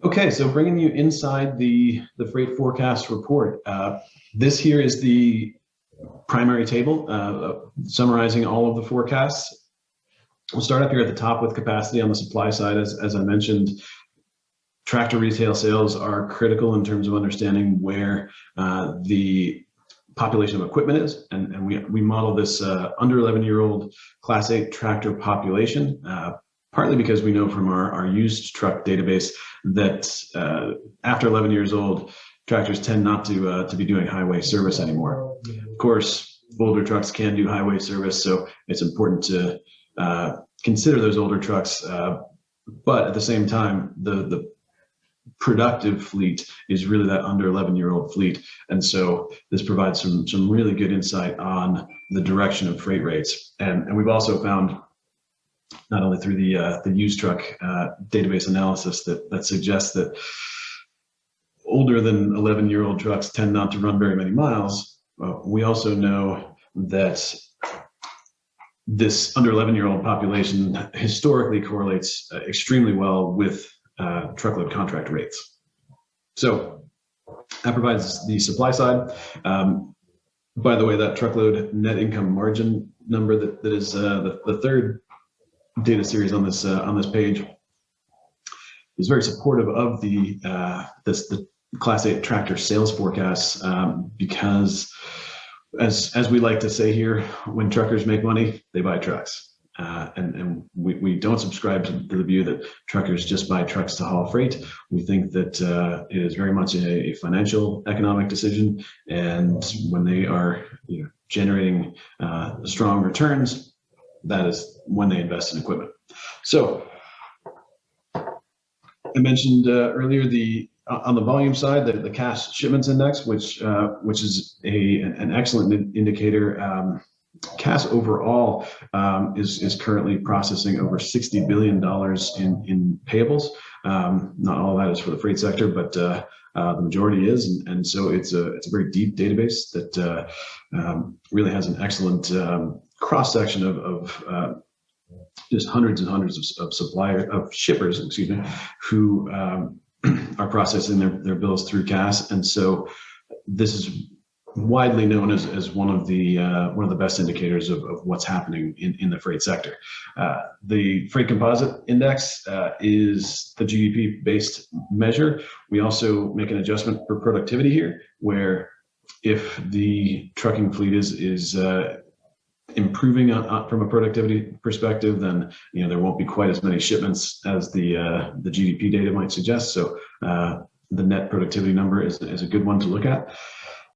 Okay, so bringing you inside the freight forecast report. This here is the primary table summarizing all of the forecasts. We'll start up here at the top with capacity on the supply side. As I mentioned, tractor retail sales are critical in terms of understanding where the population of equipment is, and we model this under 11-year-old Class 8 tractor population. Partly because we know from our used truck database that after 11 years old, tractors tend not to be doing highway service anymore. Of course, older trucks can do highway service, so it's important to consider those older trucks. But at the same time, the productive fleet is really that under 11-year-old fleet, and so this provides some really good insight on the direction of freight rates. And we've also found, not only through the used truck database analysis, that suggests that older than 11-year-old trucks tend not to run very many miles. We also know that this under 11-year-old population historically correlates extremely well with truckload contract rates. So that provides the supply side. By the way, that truckload net income margin number that is the third data series on this page is very supportive of the Class 8 tractor sales forecasts, because as we like to say here, when truckers make money, they buy trucks. And we don't subscribe to the view that truckers just buy trucks to haul freight. We think that it is very much a financial economic decision, and when they are generating strong returns, that is when they invest in equipment. So I mentioned earlier on the volume side, the cash shipments index, which is an excellent indicator. Cass overall is currently processing over $60 billion in payables. Not all of that is for the freight sector, but the majority is, and so it's a very deep database that really has an excellent cross section of just hundreds and hundreds of shippers, who are processing their bills through Cass, and so this is widely known as one of the best indicators of what's happening in the freight sector. The freight composite index is the GDP-based measure. We also make an adjustment for productivity here, where if the trucking fleet is improving from a productivity perspective, then there won't be quite as many shipments as the GDP data might suggest. So the net productivity number is a good one to look at.